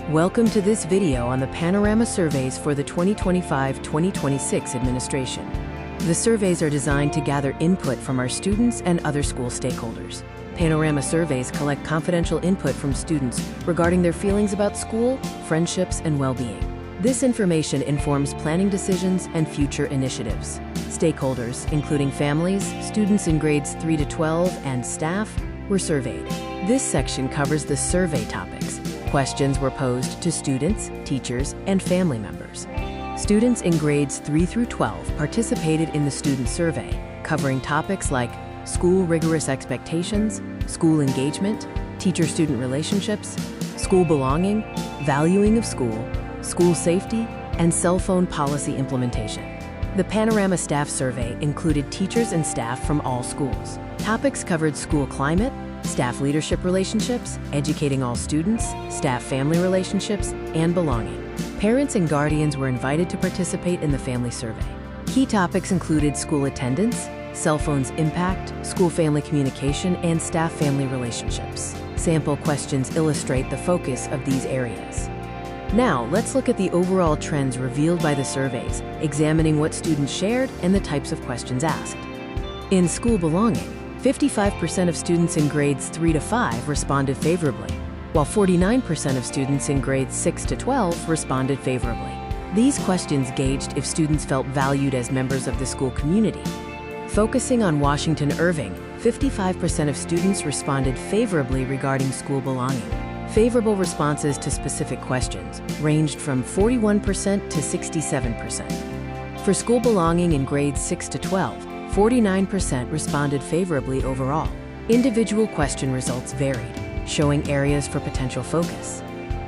Welcome to this video on the Panorama Surveys for the 2025-2026 administration. The surveys are designed to gather input from our students and other school stakeholders. Panorama Surveys collect confidential input from students regarding their feelings about school, friendships, and well-being. This information informs planning decisions and future initiatives. Stakeholders, including families, students in grades 3 to 12, and staff, were surveyed. This section covers the survey topics. Questions were posed to students, teachers, and family members. Students in grades 3 through 12 participated in the student survey, covering topics like school rigorous expectations, school engagement, teacher-student relationships, school belonging, valuing of school, school safety, and cell phone policy implementation. The Panorama Staff Survey included teachers and staff from all schools. Topics covered school climate, staff leadership relationships, educating all students, staff-family relationships, and belonging. Parents and guardians were invited to participate in the family survey. Key topics included school attendance, cell phones' impact, school-family communication, and staff-family relationships. Sample questions illustrate the focus of these areas. Now, let's look at the overall trends revealed by the surveys, examining what students shared and the types of questions asked. In school belonging, 55% of students in grades 3 to 5 responded favorably, while 49% of students in grades 6 to 12 responded favorably. These questions gauged if students felt valued as members of the school community. Focusing on Washington Irving, 55% of students responded favorably regarding school belonging. Favorable responses to specific questions ranged from 41% to 67%. For school belonging in grades 6 to 12, 49% responded favorably overall. Individual question results varied, showing areas for potential focus.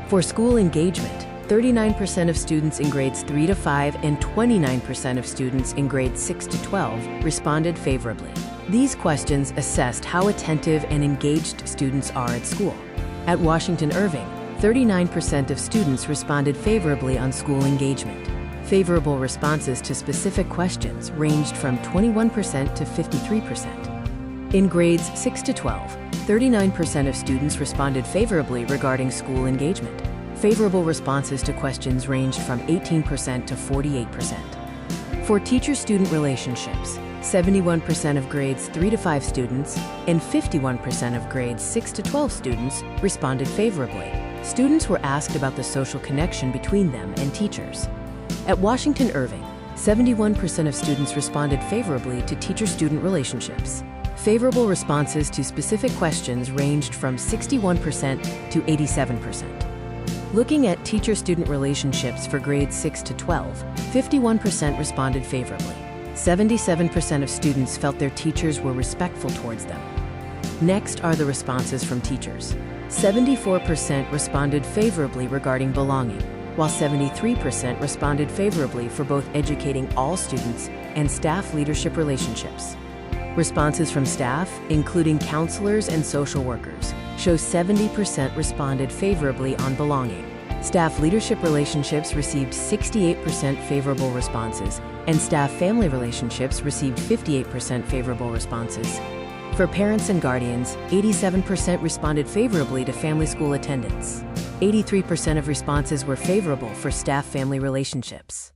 For school engagement, 39% of students in grades 3 to 5 and 29% of students in grades 6 to 12 responded favorably. These questions assessed how attentive and engaged students are at school. At Washington Irving, 39% of students responded favorably on school engagement. Favorable responses to specific questions ranged from 21% to 53%. In grades 6 to 12, 39% of students responded favorably regarding school engagement. Favorable responses to questions ranged from 18% to 48%. For teacher-student relationships, 71% of grades 3 to 5 students and 51% of grades 6 to 12 students responded favorably. Students were asked about the social connection between them and teachers. At Washington Irving, 71% of students responded favorably to teacher-student relationships. Favorable responses to specific questions ranged from 61% to 87%. Looking at teacher-student relationships for grades 6 to 12, 51% responded favorably. 77% of students felt their teachers were respectful towards them. Next are the responses from teachers. 74% responded favorably regarding belonging, while 73% responded favorably for both educating all students and staff leadership relationships. Responses from staff, including counselors and social workers, show 70% responded favorably on belonging. Staff leadership relationships received 68% favorable responses, and staff-family relationships received 58% favorable responses. For parents and guardians, 87% responded favorably to family school attendance. 83% of responses were favorable for staff-family relationships.